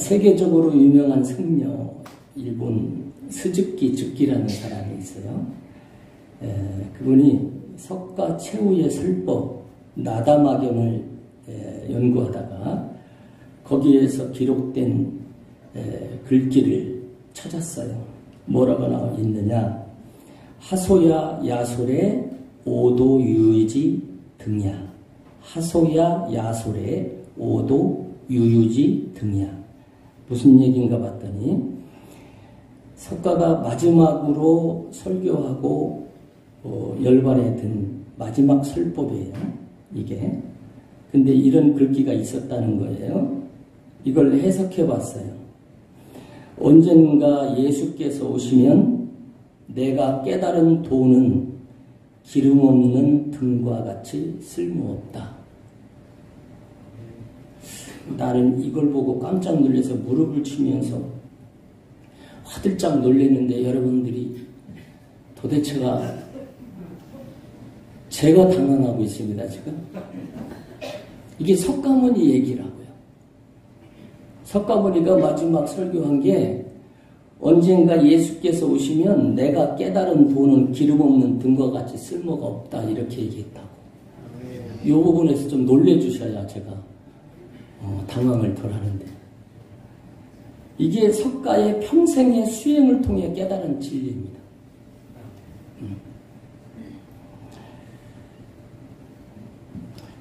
세계적으로 유명한 승려, 일본 스즈키 즈키라는 사람이 있어요. 그분이 석가 최후의 설법, 나다마경을 연구하다가 거기에서 기록된 글귀를 찾았어요. 뭐라고 나와 있느냐? 하소야 야솔의 오도 유유지 등야. 하소야 야솔의 오도 유유지 등야. 무슨 얘기인가 봤더니 석가가 마지막으로 설교하고 열반에 든 마지막 설법이에요. 이게. 근데 이런 글귀가 있었다는 거예요. 이걸 해석해 봤어요. 언젠가 예수께서 오시면 내가 깨달은 도는 기름 없는 등과 같이 쓸모없다. 나는 이걸 보고 깜짝 놀라서 무릎을 치면서 화들짝 놀랐는데 여러분들이 도대체가 제가 당황하고 있습니다, 지금. 이게 석가모니 얘기라고요. 석가모니가 마지막 설교한 게 언젠가 예수께서 오시면 내가 깨달은 도는 기름 없는 등과 같이 쓸모가 없다 이렇게 얘기했다고. 이 부분에서 좀 놀래주셔야 제가 당황을 덜 하는데 이게 석가의 평생의 수행을 통해 깨달은 진리입니다.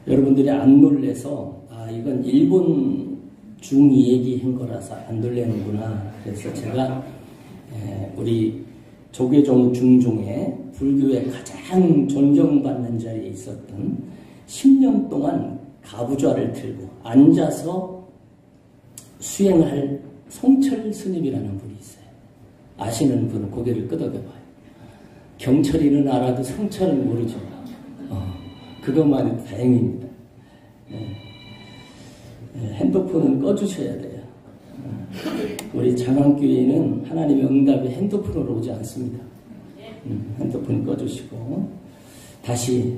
여러분들이 안 놀래서 이건 일본 중이 얘기한 거라서 안 놀래는구나. 그래서 제가 우리 조계종 중종의 불교의 가장 존경받는 자리에 있었던 10년 동안 가부좌를 들고 앉아서 수행할 성철 스님이라는 분이 있어요. 아시는 분은 고개를 끄덕여봐요. 경철이는 알아도 성철은 모르죠. 그것만 해도 다행입니다. 핸드폰은 꺼주셔야 돼요. 우리 장안교회는 하나님의 응답이 핸드폰으로 오지 않습니다. 핸드폰 꺼주시고 다시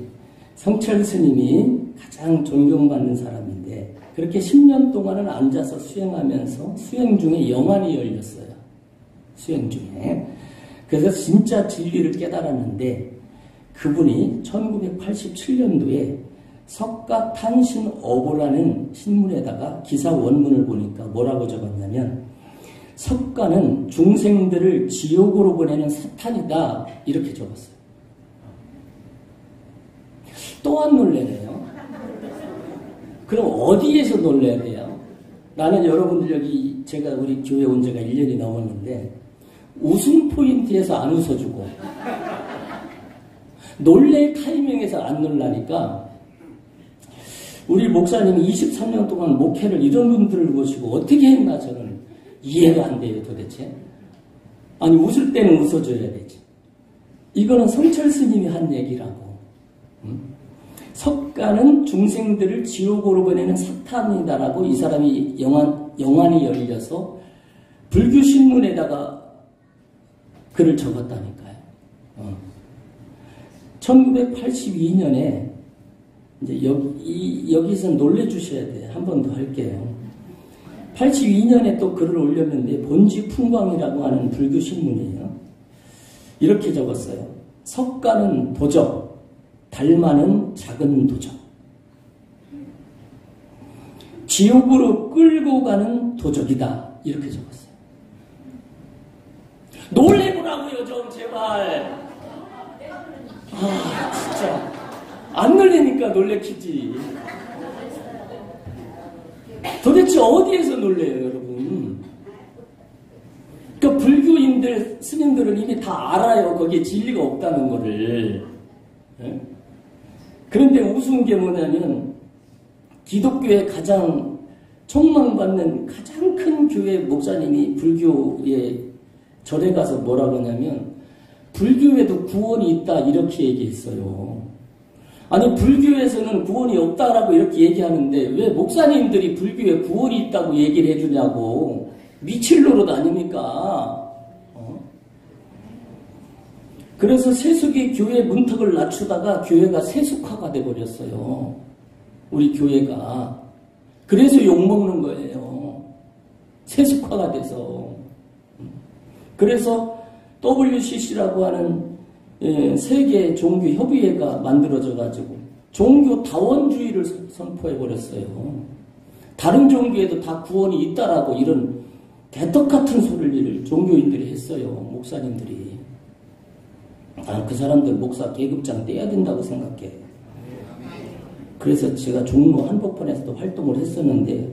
성철 스님이 가장 존경받는 사람인데 그렇게 10년 동안은 앉아서 수행하면서 수행 중에 영안이 열렸어요. 수행 중에. 그래서 진짜 진리를 깨달았는데 그분이 1987년도에 석가탄신어보라는 신문에다가 기사 원문을 보니까 뭐라고 적었냐면 석가는 중생들을 지옥으로 보내는 사탄이다 이렇게 적었어요. 또한 놀래네요. 그럼 어디에서 놀래야 돼요? 나는 여러분들 여기 제가 우리 교회 온 지가 1년이 넘었는데 웃음 포인트에서 안 웃어주고 놀랄 타이밍에서 안 놀라니까 우리 목사님이 23년 동안 목회를 이런 분들을 모시고 어떻게 했나 저는 이해가 안 돼요 도대체. 아니 웃을 때는 웃어줘야 되지. 이거는 성철 스님이 한 얘기라고. 석가는 중생들을 지옥으로 보내는 사탄이다라고 이 사람이 영안이 열려서 불교신문에다가 글을 적었다니까요. 1982년에 이제 여기서 놀래주셔야 돼요. 한 번 더 할게요. 82년에 또 글을 올렸는데 본지풍광이라고 하는 불교신문이에요. 이렇게 적었어요. 석가는 도적, 달마는 작은 도적. 지옥으로 끌고 가는 도적이다. 이렇게 적었어요. 놀래보라고요 좀 제발. 진짜 안 놀래니까 놀래키지. 도대체 어디에서 놀래요 여러분? 그러니까 불교인들 스님들은 이미 다 알아요. 거기에 진리가 없다는 거를. 그런데 우스운 게 뭐냐면 기독교의 가장 촉망받는 가장 큰 교회 목사님이 불교의 절에 가서 뭐라고 하냐면 불교에도 구원이 있다 이렇게 얘기했어요. 아니 불교에서는 구원이 없다라고 이렇게 얘기하는데 왜 목사님들이 불교에 구원이 있다고 얘기를 해주냐고. 미칠 노릇 아닙니까? 그래서 세속이 교회 문턱을 낮추다가 교회가 세속화가 돼버렸어요. 우리 교회가. 그래서 욕먹는 거예요. 세속화가 돼서. 그래서 WCC라고 하는 세계 종교 협의회가 만들어져 가지고 종교 다원주의를 선포해 버렸어요. 다른 종교에도 다 구원이 있다라고 이런 개떡 같은 소리를 종교인들이 했어요. 목사님들이. 난 그 사람들 목사 계급장 떼야 된다고 생각해. 그래서 제가 종로 한복판에서도 활동을 했었는데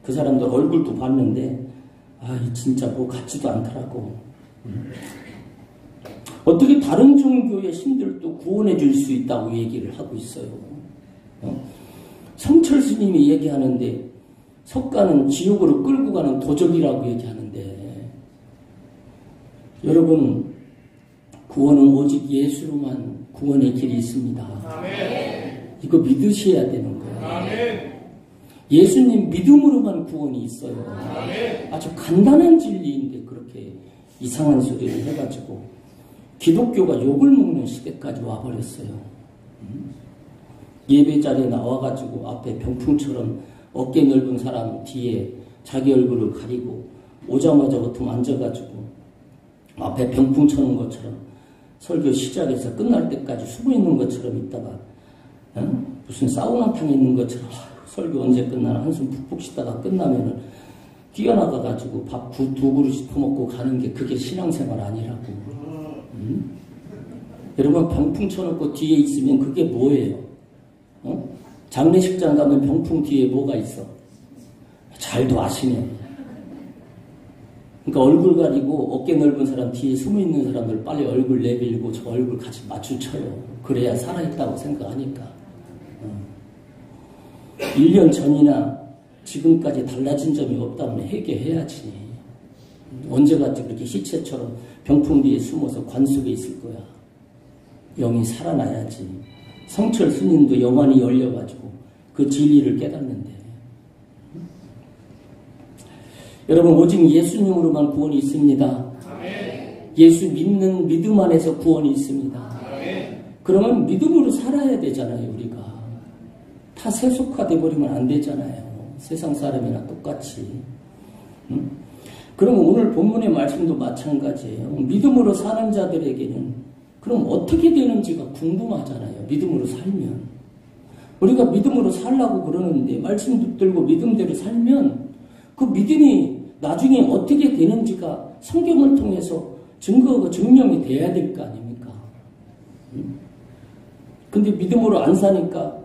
그 사람들 얼굴도 봤는데 진짜 뭐 같지도 않더라고. 어떻게 다른 종교의 신들도 구원해 줄 수 있다고 얘기를 하고 있어요. 성철 스님이 얘기하는데 석가는 지옥으로 끌고 가는 도적이라고 얘기하는데, 여러분, 구원은 오직 예수로만 구원의 길이 있습니다. 아멘. 이거 믿으셔야 되는 거예요. 아멘. 예수님 믿음으로만 구원이 있어요. 아멘. 아주 간단한 진리인데 그렇게 이상한 소리를 해가지고 기독교가 욕을 먹는 시대까지 와버렸어요. 예배 자리에 나와가지고 앞에 병풍처럼 어깨 넓은 사람 뒤에 자기 얼굴을 가리고 오자마자 보통 앉아가지고 앞에 병풍 쳐는 것처럼 설교 시작해서 끝날 때까지 숨어있는 것처럼 있다가 무슨 사우나탕에 있는 것처럼 설교 언제 끝나나 한숨 푹푹 쉬다가 끝나면은 뛰어나가가지고 밥 두 그릇 퍼먹고 가는 게 그게 신앙생활 아니라고. 여러분 병풍 쳐놓고 뒤에 있으면 그게 뭐예요? 장례식장 가면 병풍 뒤에 뭐가 있어? 잘도 아시네. 그러니까 얼굴 가리고 어깨 넓은 사람 뒤에 숨어있는 사람들 빨리 얼굴 내밀고 저 얼굴 같이 마주쳐요. 그래야 살아있다고 생각하니까. 1년 전이나 지금까지 달라진 점이 없다면 회개해야지. 언제까지 그렇게 시체처럼 병풍 뒤에 숨어서 관 속에 있을 거야. 영이 살아나야지. 성철 스님도 영안이 열려가지고 그 진리를 깨닫는데, 여러분 오직 예수님으로만 구원이 있습니다. 아멘. 예수 믿는 믿음 안에서 구원이 있습니다. 아멘. 그러면 믿음으로 살아야 되잖아요. 우리가 다 세속화돼 버리면 안 되잖아요. 세상 사람이나 똑같이. 그럼 오늘 본문의 말씀도 마찬가지예요. 믿음으로 사는 자들에게는 그럼 어떻게 되는지가 궁금하잖아요. 믿음으로 살면. 우리가 믿음으로 살라고 그러는데 말씀 붙들고 믿음대로 살면 그 믿음이 나중에 어떻게 되는지가 성경을 통해서 증거가 증명이 돼야 될 거 아닙니까? 근데 믿음으로 안 사니까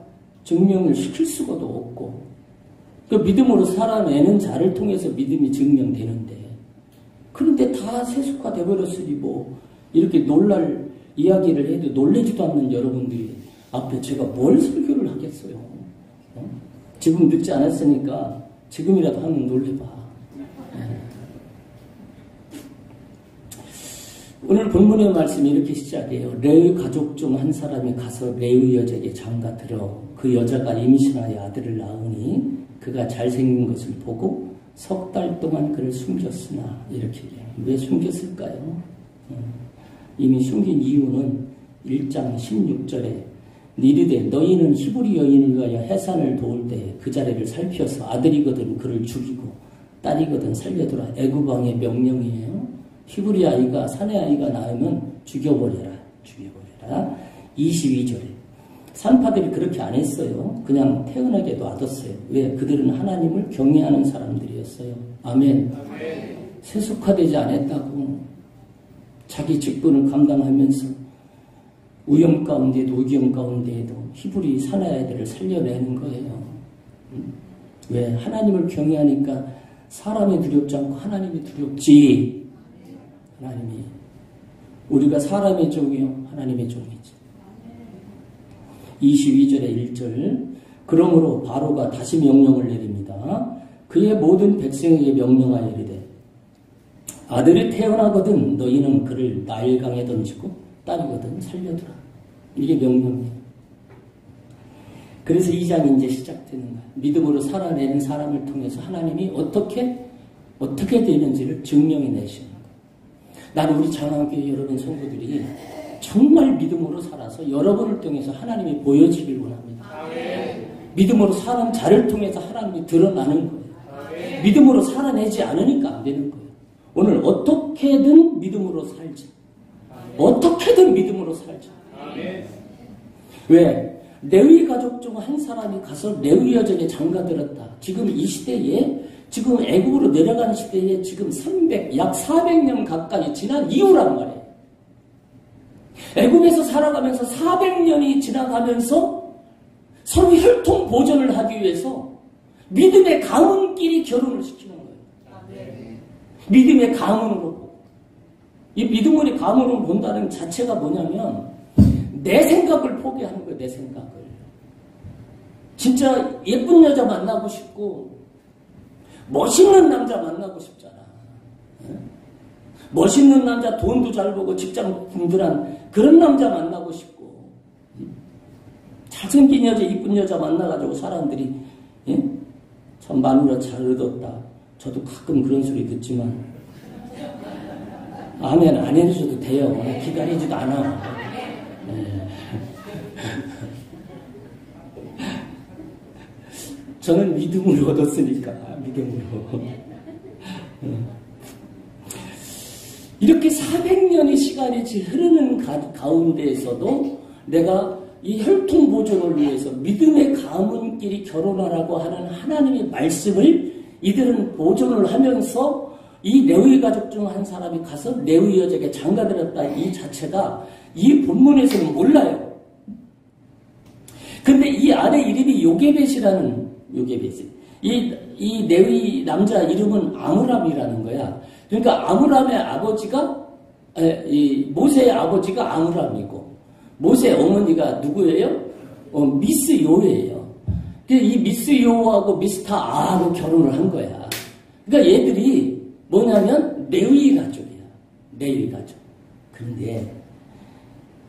증명을 시킬 수가도 없고, 그 믿음으로 살아내는 자를 통해서 믿음이 증명되는데, 그런데 다 세속화돼 버렸으니 뭐 이렇게 놀랄 이야기를 해도 놀래지도 않는 여러분들이 앞에 제가 뭘 설교를 하겠어요? 지금 늦지 않았으니까 지금이라도 한번 놀래봐. 오늘 본문의 말씀이 이렇게 시작해요. 레위 가족 중 한 사람이 가서 레위 여자에게 장가 들어 그 여자가 임신하여 아들을 낳으니 그가 잘생긴 것을 보고 석 달 동안 그를 숨겼으나, 이렇게 얘기해요. 왜 숨겼을까요? 이미 숨긴 이유는 1장 16절에 이르되 너희는 히브리 여인을 위하여 해산을 도울 때 그 자리를 살피어서 아들이거든 그를 죽이고 딸이거든 살려두라. 애굽 왕의 명령이에요. 히브리 아이가 사내 아이가 낳으면 죽여버려라. 22절에 산파들이 그렇게 안 했어요. 그냥 태어나게 놔뒀어요. 왜? 그들은 하나님을 경외하는 사람들이었어요. 아멘. 세속화되지 않았다고 자기 직분을 감당하면서 위험 가운데도 의경 가운데에도 히브리 사내 아이들을 살려내는 거예요. 왜? 하나님을 경외하니까 사람이 두렵지 않고 하나님이 두렵지. 하나님이, 우리가 사람의 종이요 하나님의 종이지. 22절에 1절 그러므로 바로가 다시 명령을 내립니다. 그의 모든 백성에게 명령하여 이르되 아들이 태어나거든 너희는 그를 나일강에 던지고 딸이거든 살려두라. 이게 명령이에요. 그래서 2장이 이제 시작되는 거예요. 믿음으로 살아내는 사람을 통해서 하나님이 어떻게 되는지를 증명해 내시는 거예요. 나는 우리 장안교회 여러분 성도들이 정말 믿음으로 살아서 여러분을 통해서 하나님이 보여지길 원합니다. 아멘. 믿음으로 사는 자를 통해서 하나님이 드러나는 거예요. 아멘. 믿음으로 살아내지 않으니까 안 되는 거예요. 오늘 어떻게든 믿음으로 살자. 어떻게든 믿음으로 살자. 왜? 레위 가족 중 한 사람이 가서 레위 여정에 장가들었다. 지금 이 시대에, 지금 애국으로 내려간 시대에 지금 약 400년 가까이 지난 이후란 말이에요. 애국에서 살아가면서 400년이 지나가면서 서로 혈통 보존을 하기 위해서 믿음의 가문끼리 결혼을 시키는 거예요. 믿음의 가문으로. 이 믿음의 가문으로 본다는 자체가 뭐냐면 내 생각을 포기하는 거예요. 내 생각을. 진짜 예쁜 여자 만나고 싶고 멋있는 남자 만나고 싶잖아. 멋있는 남자, 돈도 잘 벌고 직장 든든한 그런 남자 만나고 싶고 잘생긴 여자, 이쁜 여자 만나가지고 사람들이 참 마누라 잘 얻었다. 저도 가끔 그런 소리 듣지만 아멘 안 해주셔도 돼요. 기다리지도 않아. 저는 믿음을 얻었으니까 믿음으로. 이렇게 400년의 시간이 흐르는 가운데에서도 내가 이 혈통 보존을 위해서 믿음의 가문끼리 결혼하라고 하는 하나님의 말씀을 이들은 보존을 하면서 이 레위 가족 중 한 사람이 가서 레위 여족에 장가들었다. 이 자체가 이 본문에서는 몰라요. 근데 이 안에 이름이 요게벳이라는 요게벳이 이 레위 남자 이름은 아므람이라는 거야. 그러니까 아므람의 아버지가 모세의 아버지가 아므람이고 모세의 어머니가 누구예요? 미스 요예요. 이 미스 요하고 미스터 아하고 결혼을 한 거야. 그러니까 얘들이 뭐냐면 레위 가족이야. 레위 가족. 그런데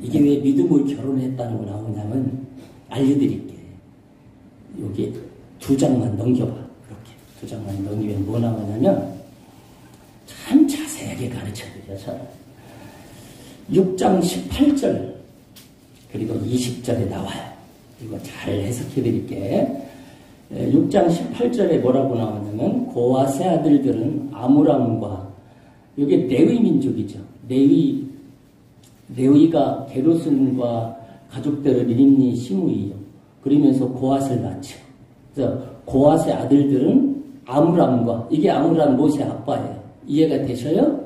이게 왜 믿음으로 결혼했다는 거 나오냐면 알려드릴게. 여기 2장만 넘겨봐. 이렇게 2장만 넘기면 뭐 나오냐면 참 자세하게 가르쳐드려서 6장 18절 그리고 20절에 나와요. 이거 잘 해석해드릴게. 6장 18절에 뭐라고 나오냐면 고아세 아들들은 아므람과 이게 레위 민족이죠. 레위가 게르손과 가족들을 이름이 시므이요. 그러면서 고앗을 낳죠. 그래서 고앗의 아들들은 아므람과 이게 아므람 모세 아빠예요. 이해가 되셔요?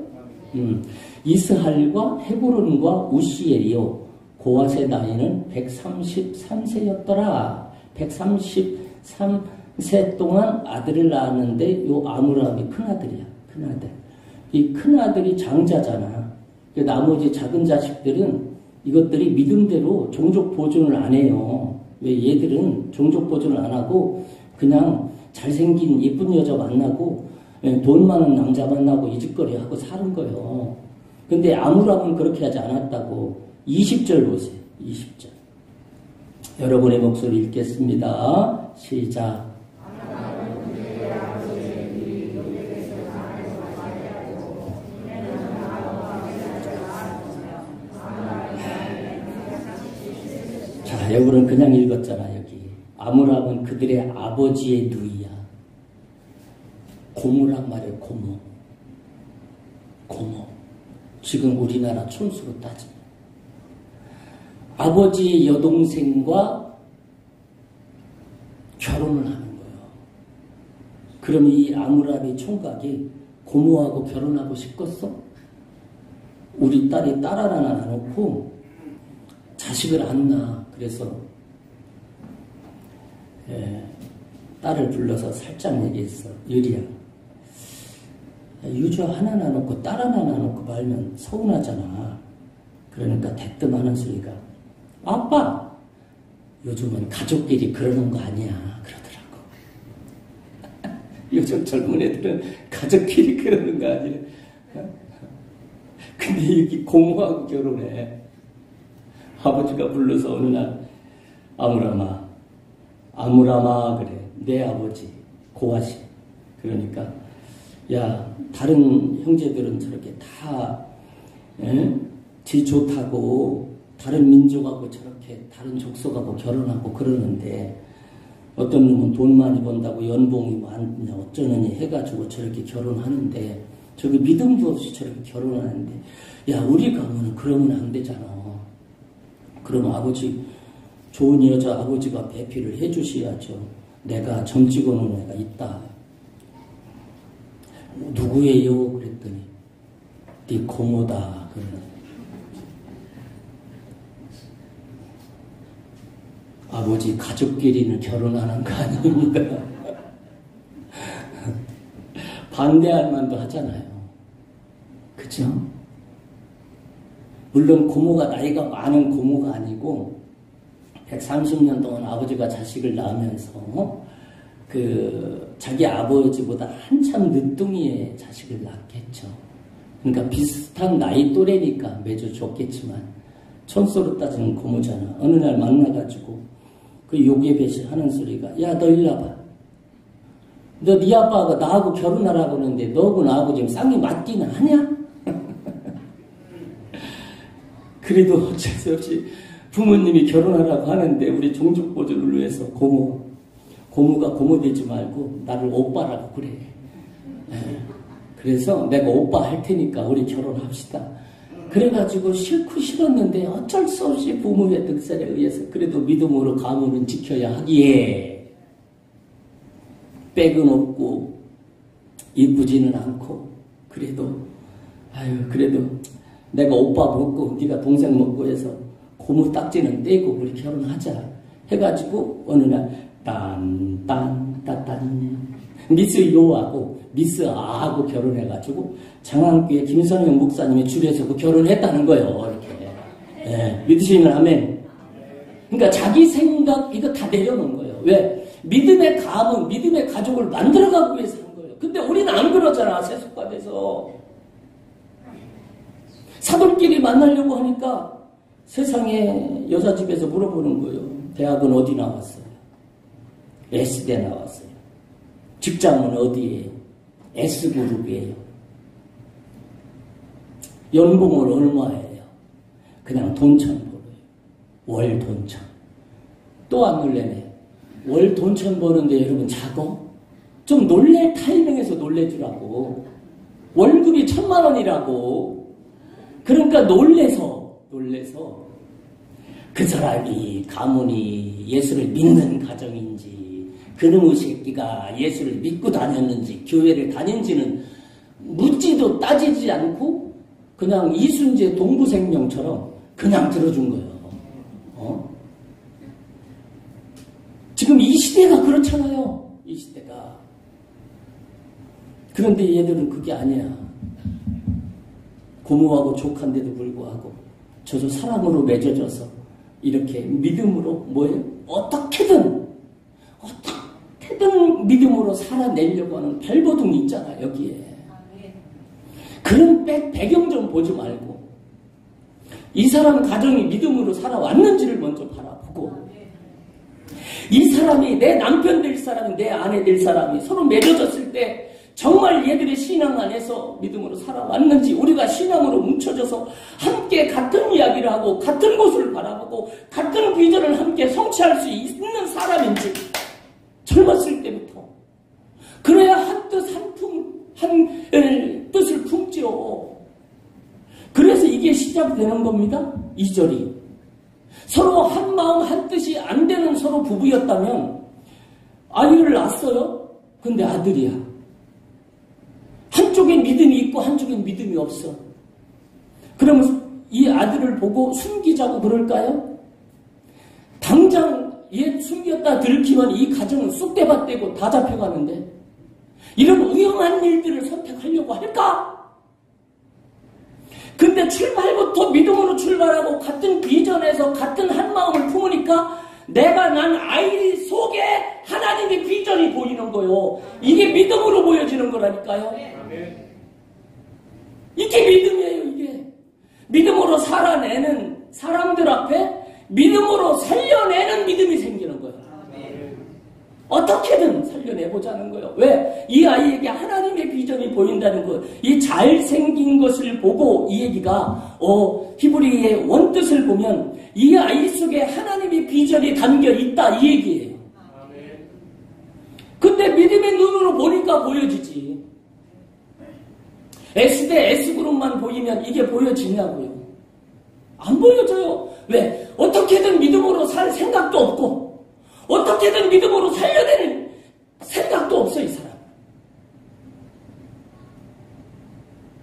이스할과 헤브론과 우시엘이요. 고앗의 나이는 133세였더라. 133세 동안 아들을 낳았는데 요 아므람이 큰아들이야. 큰아들. 이 큰아들이 장자잖아. 나머지 작은 자식들은 이것들이 믿음대로 종족 보존을 안 해요. 왜 얘들은 종족 보존을 안 하고 그냥 잘생긴 예쁜 여자 만나고 돈 많은 남자 만나고 이짓거리 하고 사는 거예요. 근데 아므람은 그렇게 하지 않았다고. 20절 보세요. 20절. 여러분의 목소리 읽겠습니다. 시작. 자, 여러분은 그냥 읽었잖아. 여기 아므람은 그들의 아버지의 누이야. 고모란 말이에요. 고모. 지금 우리나라 촌수로 따지면 아버지의 여동생과 결혼을 하는 거예요. 그럼 이 아므람의 총각이 고모하고 결혼하고 싶겠어? 우리 딸이 딸 하나 낳아놓고 자식을 안 낳아. 그래서 딸을 불러서 살짝 얘기했어. 유리야, 유저 하나 낳아놓고 딸 하나 낳아놓고 말면 서운하잖아. 그러니까 대뜸 하는 소리가 아빠, 요즘은 가족끼리 그러는 거 아니야. 그러더라고. 요즘 젊은 애들은 가족끼리 그러는 거 아니야. 근데 여기 고모하고 결혼해. 아버지가 불러서 어느 날 아므람아 그래. 내 아버지 고아시. 그러니까 야, 다른 형제들은 저렇게 다 지 좋다고 다른 민족하고 저렇게 다른 족속하고 결혼하고 그러는데 어떤 놈은 돈 많이 번다고 연봉이 많냐 어쩌느니 해가지고 저렇게 결혼하는데 저기 믿음도 없이 저렇게 결혼하는데 야 우리 가문은 그러면 안 되잖아. 그럼 아버지 좋은 여자 아버지가 배필을 해주셔야죠. 내가 점 찍어놓은 애가 있다. 누구예요? 그랬더니 네 고모다. 그러는 아버지 가족끼리는 결혼하는 거 아닙니까? 반대할 만도 하잖아요. 그죠? 물론 고모가 나이가 많은 고모가 아니고 130년 동안 아버지가 자식을 낳으면서 자기 아버지보다 한참 늦둥이의 자식을 낳겠죠. 그러니까 비슷한 나이 또래니까 매주 줬겠지만 천수로 따지는 고모잖아. 어느 날 만나가지고 그 요괴배시 하는 소리가 야 너 일로 와봐. 너 네 아빠가 나하고 결혼하라고 하는데 너하고 나하고 지금 쌍이 맞기는 하냐? 그래도 어쩔 수 없이 부모님이 결혼하라고 하는데 우리 종족보존을 위해서 고모가 고모 되지 말고 나를 오빠라고 그래. 그래서 내가 오빠 할 테니까 우리 결혼합시다. 그래가지고 싫고 싫었는데 어쩔 수 없이 부모의 득살에 의해서 그래도 믿음으로 가문은 지켜야 하기에 백은 없고 이쁘지는 않고 그래도 내가 오빠 먹고 네가 동생 먹고 해서 고모 딱지는 떼고 우리 결혼하자 해가지고 어느 날 딴딴따딴 미스 요하고 미스 아하고 결혼해가지고 장안교회 김선영 목사님이 줄에서 그 결혼했다는 거예요. 이렇게 믿으시면 아멘. 그러니까 자기 생각 이거 다 내려놓은 거예요. 왜? 믿음의 가문, 믿음의 가족을 만들어가기 위해서 한 거예요. 근데 우리는 안 그러잖아. 세속화돼서 사돈끼리 만나려고 하니까 세상에 여자 집에서 물어보는 거예요. 대학은 어디 나왔어요? S대 나왔어요. 직장은 어디에요? S그룹이에요. 연봉은 얼마예요? 그냥 돈천 벌어요. 월 돈천. 또 안 놀래네. 월 돈천 버는데 여러분 작어? 좀 놀래 타이밍에서 놀래주라고. 월급이 1,000만 원이라고. 그러니까 놀래서 그 사람이 가문이 예수를 믿는 가정인지 그놈의 새끼가 예수를 믿고 다녔는지 교회를 다닌지는 묻지도 따지지 않고 그냥 이순재 동부생명처럼 그냥 들어준 거예요. 지금 이 시대가 그렇잖아요. 이 시대가. 그런데 얘들은 그게 아니야. 고모하고 조카인데도 불구하고 저도 사랑으로 맺어져서 이렇게 믿음으로 뭐예요? 어떻게든 믿음으로 살아내려고 하는 별보둥이 있잖아 여기에. 그런 배경 좀 보지 말고 이 사람 가정이 믿음으로 살아왔는지를 먼저 바라보고 이 사람이 내 남편 될 사람이 내 아내 될 사람이 서로 맺어졌을 때 정말 얘들의 신앙 안에서 믿음으로 살아왔는지 우리가 신앙으로 뭉쳐져서 함께 같은 이야기를 하고 같은 곳을 바라보고 같은 비전을 함께 성취할 수 있는 사람인지 젊었을 때부터 그래야 한 뜻을 품지요. 그래서 이게 시작되는 겁니다. 2절이 서로 한 마음 한 뜻이 안 되는 서로 부부였다면 아이를 낳았어요. 근데 아들이야. 한쪽엔 믿음이 있고 한쪽엔 믿음이 없어. 그러면 이 아들을 보고 숨기자고 그럴까요? 당장 얘 숨겼다 들키면 이 가정은 쑥대밭되고 다 잡혀가는데 이런 위험한 일들을 선택하려고 할까? 근데 출발부터 믿음으로 출발하고 같은 비전에서 같은 한 마음을 품으니까 내가 난 아이 속에 하나님의 비전이 보이는 거요. 이게 믿음으로 보여지는 거라니까요. 이게 믿음이에요. 이게 믿음으로 살아내는 사람들 앞에 믿음으로 살려내는 믿음이 생기는 거예요. 어떻게든 살려내보자는 거예요. 왜? 이 아이에게 하나님의 비전이 보인다는 거. 이 잘생긴 것을 보고 이 얘기가 히브리의 원뜻을 보면 이 아이 속에 하나님의 비전이 담겨 있다 이 얘기예요. 근데 믿음의 눈으로 보니까 보여지지. S대 S그룹만 보이면 이게 보여지냐고요. 안 보여져요. 왜? 어떻게든 믿음으로 살 생각도 없고 어떻게든 믿음으로 살려내는 생각도 없어 이 사람.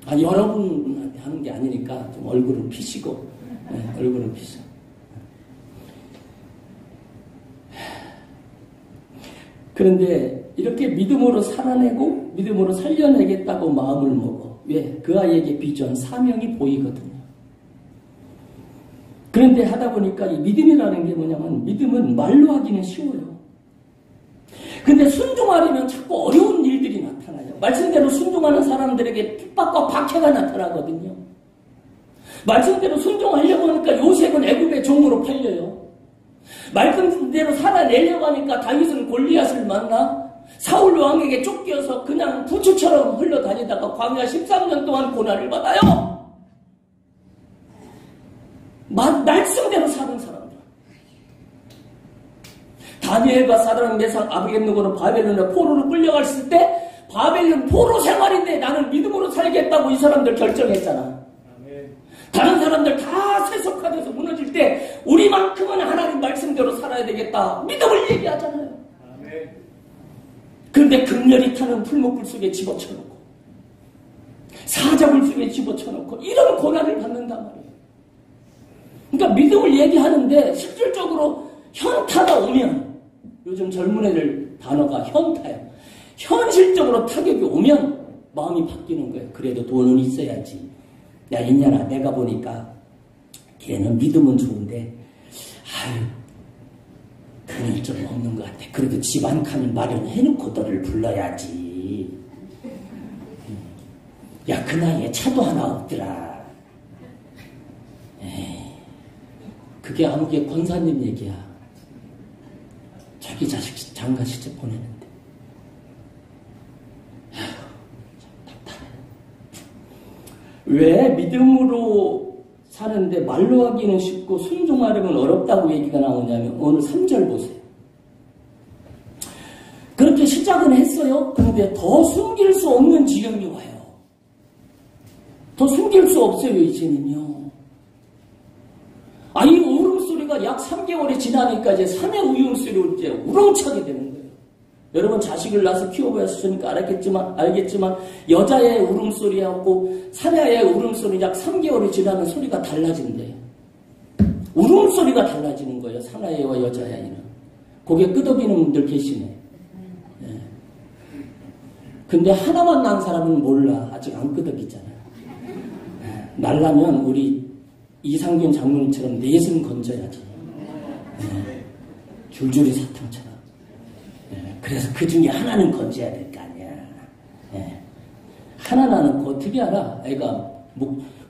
아니 여러분한테 하는 게 아니니까 좀 얼굴을 피시고 얼굴을 피셔. 그런데 이렇게 믿음으로 살아내고 믿음으로 살려내겠다고 마음을 먹어. 왜? 그 아이에게 비전, 사명이 보이거든요. 그런데 하다 보니까 이 믿음이라는 게 뭐냐면 믿음은 말로 하기는 쉬워요. 근데 순종하려면 자꾸 어려운 일들이 나타나요. 말씀대로 순종하는 사람들에게 핍박과 박해가 나타나거든요. 말씀대로 순종하려고 하니까 요셉은 애굽의 종으로 팔려요. 말씀대로 살아내려고 하니까 다윗은 골리앗을 만나 사울 왕에게 쫓겨서 그냥 부추처럼 흘러다니다가 광야 13년 동안 고난을 받아요. 말씀대로 사는 사람들. 다니엘과 사드락 메삭 아베드노고는 바벨론에 포로로 끌려갔을 때 바벨론 포로 생활인데 나는 믿음으로 살겠다고 이 사람들 결정했잖아. 다른 사람들 다 세속화돼서 무너질 때 우리만큼은 하나님 말씀대로 살아야 되겠다. 믿음을 얘기하잖아요. 그런데 극렬히 타는 풀목불 속에 집어쳐놓고 사자굴 속에 집어쳐놓고 이런 고난을 받는단 말이에요. 그러니까 믿음을 얘기하는데 실질적으로 현타가 오면 요즘 젊은 애들 단어가 현타예요. 현실적으로 타격이 오면 마음이 바뀌는 거예요. 그래도 돈은 있어야지. 야 있냐나 내가 보니까 걔는 믿음은 좋은데 아유 돈이 좀 없는 것 같아. 그래도 집 한 칸을 마련해놓고 너를 불러야지. 야 그 나이에 차도 하나 없더라. 에이, 그게 아무개 권사님 얘기야. 자기 자식 장가 시집 보내는데 왜 믿음으로 사는데 말로 하기는 쉽고 순종하려면 어렵다고 얘기가 나오냐면 오늘 3절 보세요. 그렇게 시작은 했어요. 그런데 더 숨길 수 없는 지경이 와요. 더 숨길 수 없어요 이제는요. 이 울음소리가 약 3개월이 지나니까 이제 사내 우음소리로 이제 우렁차게 되는 거예요. 여러분 자식을 낳아서 키워보셨으니까 알겠지만 여자의 울음소리하고 사내의 울음소리 약 3개월이 지나면 소리가 달라진대요. 울음소리가 달라지는 거예요. 사내와 여자의 아이는. 고개 끄덕이는 분들 계시네. 네. 근데 하나만 난 사람은 몰라. 아직 안 끄덕이잖아요. 네. 날라면 우리 이상균 장로님처럼 넷은 건져야지. 네. 줄줄이 사탕처럼. 그래서 그 중에 하나는 건져야 될 거 아니야. 예. 하나 나는 거 어떻게 알아? 애가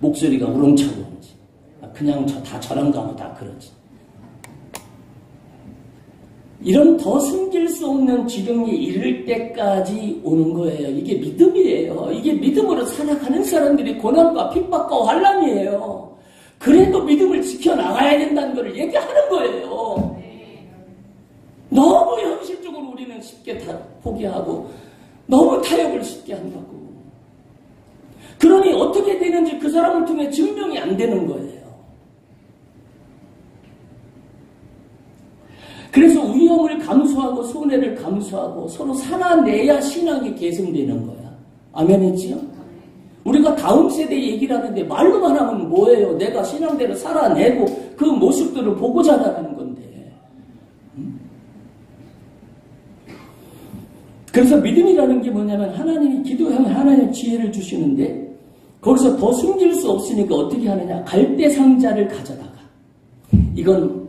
목소리가 우렁차고 그러지. 그냥 다 저런가 보다 그러지. 이런 더 숨길 수 없는 지경에 이를 때까지 오는 거예요. 이게 믿음이에요. 이게 믿음으로 살아가는 사람들이 고난과 핍박과 환난이에요. 그래도 믿음을 지켜나가야 된다는 걸 얘기하는 거예요. 너무 현실적으로 우리는 쉽게 다 포기하고 너무 타협을 쉽게 한다고. 그러니 어떻게 되는지 그 사람을 통해 증명이 안 되는 거예요. 그래서 위험을 감수하고 손해를 감수하고 서로 살아내야 신앙이 계승되는 거야. 아멘이지요? 우리가 다음 세대 얘기를 하는데 말로만 하면 뭐예요? 내가 신앙대로 살아내고 그 모습들을 보고 자라는 건데. 그래서 믿음이라는 게 뭐냐면 하나님이 기도하면 하나님 지혜를 주시는데 거기서 더 숨길 수 없으니까 어떻게 하느냐. 갈대 상자를 가져다가. 이건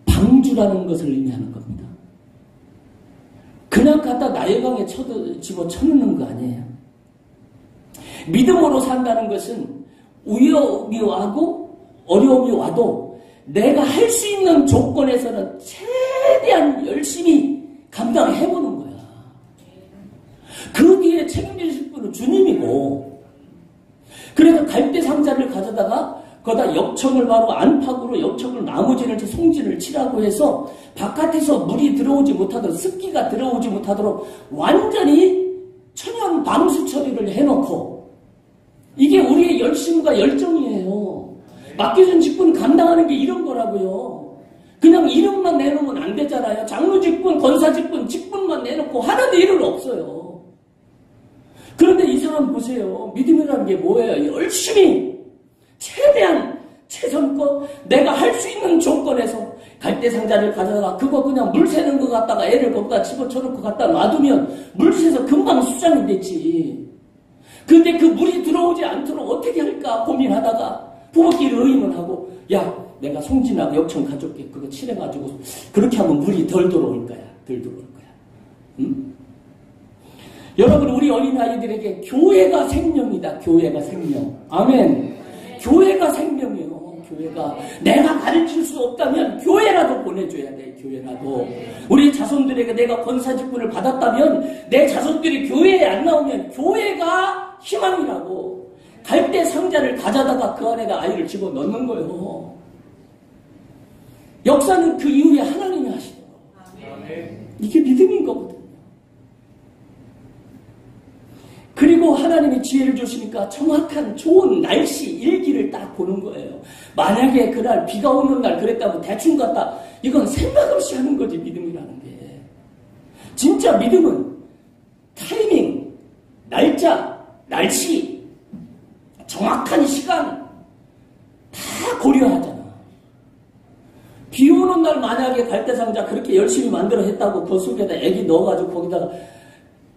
방주라는 것을 의미하는 겁니다. 그냥 갖다 나일강에 집어쳐넣는 거 아니에요. 믿음으로 산다는 것은 위험이 와고 어려움이 와도 내가 할 수 있는 조건에서는 최대한 열심히 감당해보는 거야. 그 뒤에 책임지실 분은 주님이고. 그래서 갈대 상자를 가져다가 거기다 역청을 바로 안팎으로 역청을 나무진을 송진을 치라고 해서 바깥에서 물이 들어오지 못하도록 습기가 들어오지 못하도록 완전히 천연 방수 처리를 해놓고 이게 우리의 열심과 열정이에요. 맡겨준 직분 감당하는 게 이런 거라고요. 그냥 이름만 내놓으면 안 되잖아요. 장로 직분, 권사 직분, 직분만 내놓고 하나도 일은 없어요. 그런데 이 사람 보세요. 믿음이라는 게 뭐예요? 열심히 최대한 최선껏 내가 할 수 있는 조건에서 갈대상자를 가져다가 그거 그냥 물 새는 거 갖다가 애를 거기다 집어쳐놓고 갖다 놔두면 물 새서 금방 수장이 됐지. 근데 그 물이 들어오지 않도록 어떻게 할까 고민하다가 부모끼리 의논하고 야 내가 송진하고 역청 가져올게 그거 칠해가지고 그렇게 하면 물이 덜 들어올 거야. 덜 들어올 거야. 응? 여러분 우리 어린아이들에게 교회가 생명이다. 교회가 생명. 아멘. 교회가 생명이에요. 교회가 내가 가르칠 수 없다면 교회라도 보내줘야 돼. 교회라도 우리 자손들에게 내가 권사직분을 받았다면 내 자손들이 교회에 안 나오면 교회가 희망이라고 갈대 상자를 가져다가 그 안에다 아이를 집어넣는 거예요. 역사는 그 이후에 하나님이 하시더라고요. 이게 믿음인 거거든요. 그리고 하나님이 지혜를 주시니까 정확한 좋은 날씨, 일기를 딱 보는 거예요. 만약에 그날 비가 오는 날 그랬다면 대충 갔다. 이건 생각 없이 하는 거지, 믿음이라는 게. 진짜 믿음은 타이밍, 날짜, 날씨, 정확한 시간 다 고려하잖아. 비 오는 날 만약에 갈대상자 그렇게 열심히 만들어 했다고 그 속에다 애기 넣어가지고 거기다가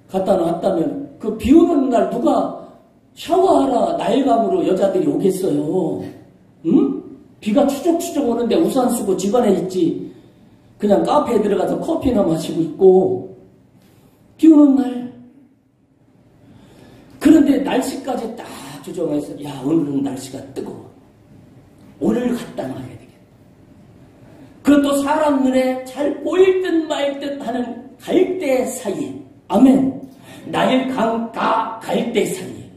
갖다 놨다면 그 비 오는 날 누가 샤워하라 나일강으로 여자들이 오겠어요? 응? 비가 추적추적 오는데 우산 쓰고 집안에 있지. 그냥 카페에 들어가서 커피나 마시고 있고 비 오는 날. 그런데 날씨까지 딱 조정해서 야 오늘은 날씨가 뜨거워. 오늘 갖다 놔야 되겠다. 그것도 사람 눈에 잘 보일 듯 말 듯 하는 갈대 사이에. 아멘. 나일 강가 갈대 사이에.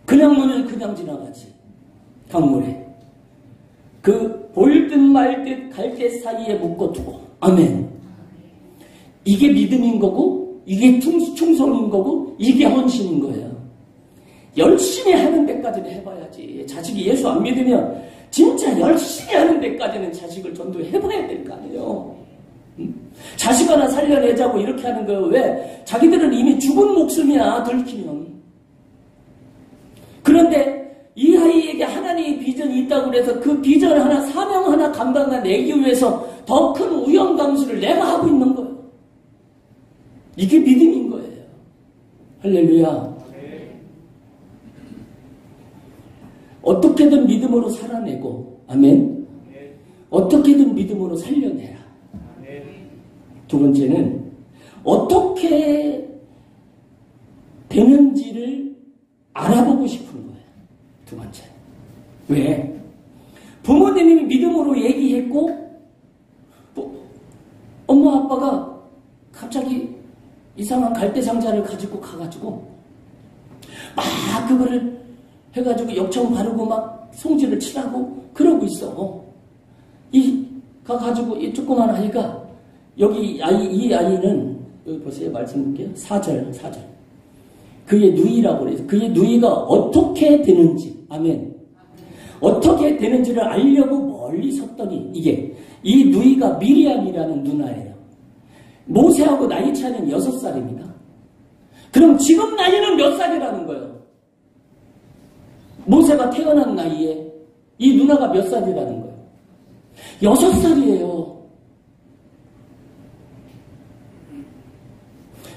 그냥 보면 그냥 지나가지. 강물에. 그 보일 듯 말 듯 갈대 사이에 묶어두고. 아멘. 이게 믿음인 거고 이게 충성인 거고 이게 헌신인 거예요. 열심히 하는 데까지는 해봐야지. 자식이 예수 안 믿으면 진짜 열심히 하는 데까지는 자식을 전도해봐야 될 거 아니에요. 자식 하나 살려내자고 이렇게 하는 거예요. 왜? 자기들은 이미 죽은 목숨이야 들키면. 그런데 이 아이에게 하나님의 비전이 있다고 해서 그 비전 하나 사명 하나 감당해내기 위해서 더 큰 우연감수를 내가 하고 있는 거예요. 이게 믿음인 거예요. 할렐루야. 어떻게든 믿음으로 살아내고 아멘. 어떻게든 믿음으로 살려내라. 두 번째는 어떻게 되는지를 알아보고 싶은 거예요. 두 번째. 왜? 부모님이 믿음으로 얘기했고 엄마 아빠가 갑자기 이상한 갈대상자를 가지고 가가지고 막 그거를 해가지고 역청 바르고 막 송지를 치라고 그러고 있어. 가가지고 이 조그만 아이가 여기 이 아이는 여기 보세요. 말씀 볼게요. 4절. 그의 누이라고 그래서 그의 누이가 어떻게 되는지 아멘. 어떻게 되는지를 알려고 멀리 섰더니 이 누이가 미리암이라는 누나예요. 모세하고 나이 차이는 6살입니다. 그럼 지금 나이는 몇 살이라는 거예요? 모세가 태어난 나이에 이 누나가 몇 살이라는 거예요? 6살이에요.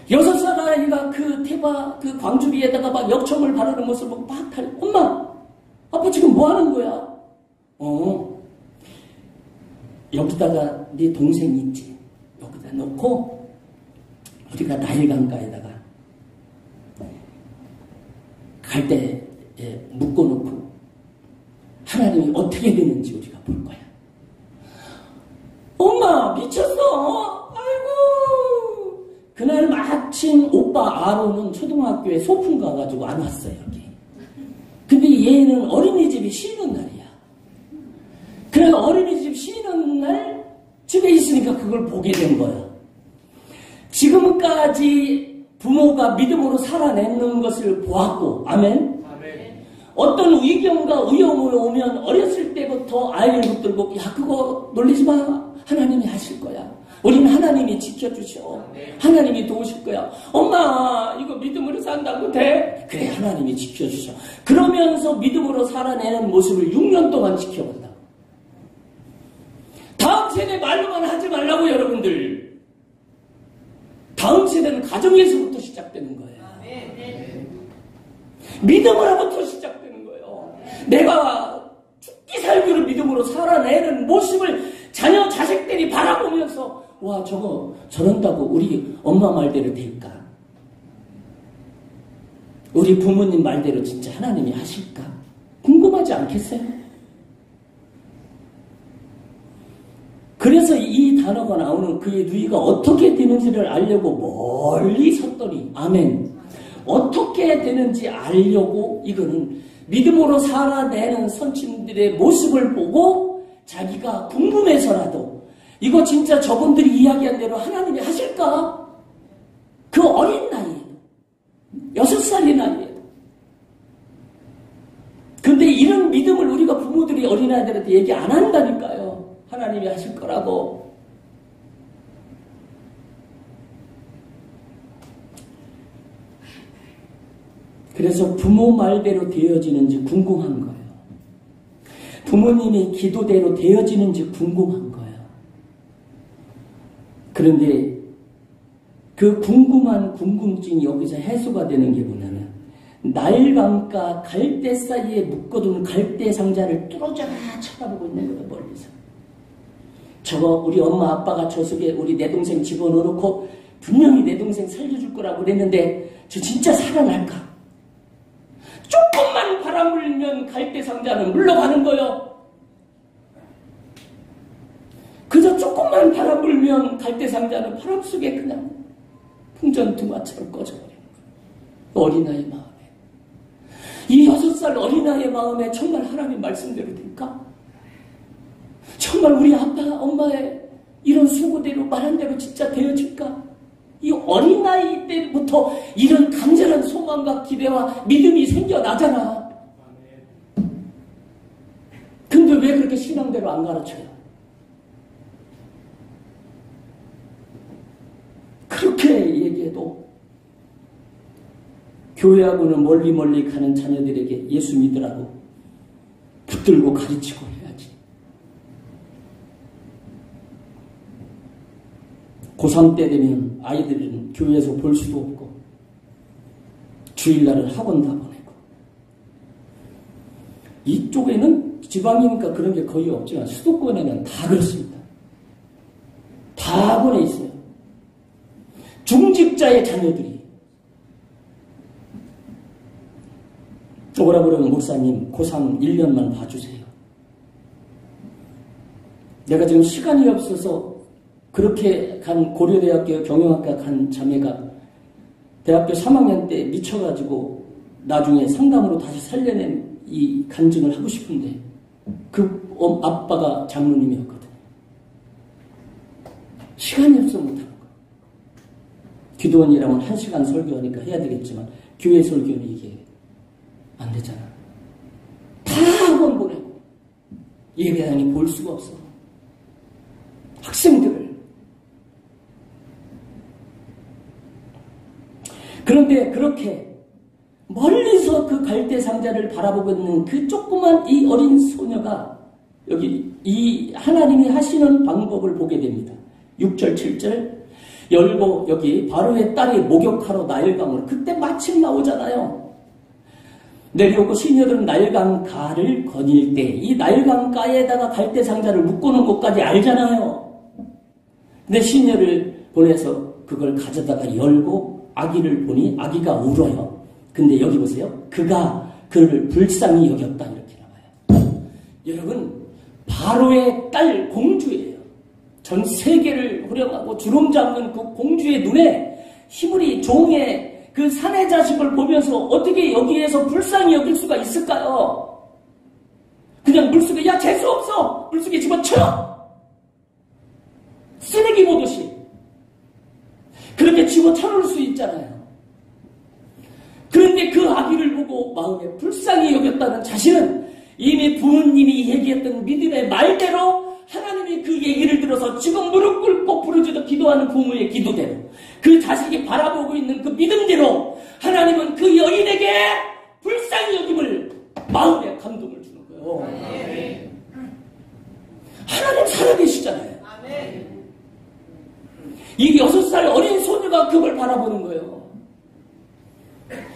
6살 아이가 그 태바, 그 광주리에다가 막 역청을 바르는 모습을 보고 막 엄마! 아빠 지금 뭐 하는 거야? 여기다가 네 동생 있지? 여기다 넣고 우리가 나일강가에다가 갈대에 묶어놓고 하나님이 어떻게 되는지 우리가 볼 거야. 엄마 미쳤어. 아이고. 그날 마침 오빠 아론은 초등학교에 소풍 가가지고 안 왔어요. 여기. 근데 우리 얘는 어린이집이 쉬는 날이야. 그래서 어린이집 쉬는 날 집에 있으니까 그걸 보게 된 거야. 지금까지 부모가 믿음으로 살아내는 것을 보았고, 아멘? 어떤 위경과 위험으로 오면 어렸을 때부터 아이를 붙들고, 야, 그거 놀리지 마. 하나님이 하실 거야. 우리는 하나님이 지켜주셔. 하나님이 도우실 거야. 엄마, 이거 믿음으로 산다고 돼? 그래, 하나님이 지켜주셔. 그러면서 믿음으로 살아내는 모습을 6년 동안 지켜본다. 다음 세대 말로만 하지 말라고, 여러분들. 다음 세대는 가정에서부터 시작되는 거예요. 믿음으로부터 시작되는 거예요. 내가 죽기 살기로 믿음으로 살아내는 모습을 자녀 자식들이 바라보면서, 와, 저거 저런다고 우리 엄마 말대로 될까? 우리 부모님 말대로 진짜 하나님이 하실까? 궁금하지 않겠어요? 그래서 이 단어가 나오는 그의 누이가 어떻게 되는지를 알려고 멀리 섰더니, 아멘. 어떻게 되는지 알려고, 이거는 믿음으로 살아내는 선친들의 모습을 보고 자기가 궁금해서라도, 이거 진짜 저분들이 이야기한 대로 하나님이 하실까? 그 어린 나이에, 6살의 나이에. 근데 이런 믿음을 우리가 부모들이 어린아이들한테 얘기 안 한다니까요. 하나님이 하실 거라고. 그래서 부모 말대로 되어지는지 궁금한 거예요. 부모님이 기도대로 되어지는지 궁금한 거예요. 그런데 그 궁금한 궁금증이 여기서 해소가 되는 게 뭐냐면, 나일강과 갈대 사이에 묶어둔 갈대 상자를 뚫어져라 쳐다보고 있는 거예요, 멀리서. 저거 우리 엄마 아빠가 저 속에 우리 내 동생 집어넣어놓고 분명히 내 동생 살려줄 거라고 그랬는데 저 진짜 살아날까? 조금만 바람 불면 갈대 상자는 물러가는 거요. 그저 조금만 바람 불면 갈대 상자는 바람 속에 그냥 풍전등화처럼 꺼져버리는 거예요. 어린아이 마음에. 이 6살 어린아이의 마음에 정말 하나님 말씀대로 될까? 정말 우리 아빠, 엄마의 이런 수고대로 말한 대로 진짜 되어질까? 이 어린아이 때부터 이런 간절한 소망과 기대와 믿음이 생겨나잖아. 근데 왜 그렇게 신앙대로 안 가르쳐요? 그렇게 얘기해도 교회하고는 멀리 가는 자녀들에게 예수 믿으라고 붙들고 가르치고 해야지. 고3 때 되면 아이들은 교회에서 볼 수도 없고 주일날은 학원 다 보내고, 이쪽에는 지방이니까 그런 게 거의 없지만 수도권에는 다 그렇습니다. 다 학원에 있어요. 중직자의 자녀들이 오라 그러면 목사님 고3 1년만 봐주세요. 내가 지금 시간이 없어서 그렇게 간 고려대학교 경영학과 간 자매가 대학교 3학년 때 미쳐가지고 나중에 상담으로 다시 살려낸 이 간증을 하고 싶은데 그 아빠가 장로님이었거든요. 시간이 없어 못하는 거예요. 기도원이라면 1시간 설교하니까 해야 되겠지만 교회 설교는 이게 안 되잖아. 다 학원 보내고 예배당에 볼 수가 없어. 학생들을. 그런데 그렇게 멀리서 그 갈대 상자를 바라보고 있는 그 조그만 이 어린 소녀가 여기 이 하나님이 하시는 방법을 보게 됩니다. 6절 7절 열고 여기 바로의 딸이 목욕하러 나일강으로, 그때 마침 나오잖아요. 내려오고 시녀들은 나일강가를 거닐 때 이 나일강가에다가 갈대 상자를 묶어놓은 곳까지 알잖아요. 근데 시녀를 보내서 그걸 가져다가 열고 아기를 보니 아기가 울어요. 근데 여기 보세요. 그가 그를 불쌍히 여겼다 이렇게 나와요. 여러분, 바로의 딸 공주예요. 전 세계를 호령하고 주름 잡는 그 공주의 눈에 히브리 종의 그 사내 자식을 보면서 어떻게 여기에서 불쌍히 여길 수가 있을까요? 그냥 물속에 야 재수 없어! 물속에 집어쳐! 쓰레기 보듯이 그렇게 집어쳐놓을 수 있잖아요. 그런데 그 아기를 보고 마음에 불쌍히 여겼다는 자신은 이미 부모님이 얘기했던 믿음의 말대로 하나님이 그 얘기를 들어서 지금 무릎 꿇고 부르짖어 기도하는 부모의 기도대로 그 자식이 바라보고 있는 그 믿음대로 하나님은 그 여인에게 불쌍히 여김을 마음에 감동을 주는 거예요. 하나님 살아계시잖아요. 이 6살 어린 소녀가 그걸 바라보는 거예요.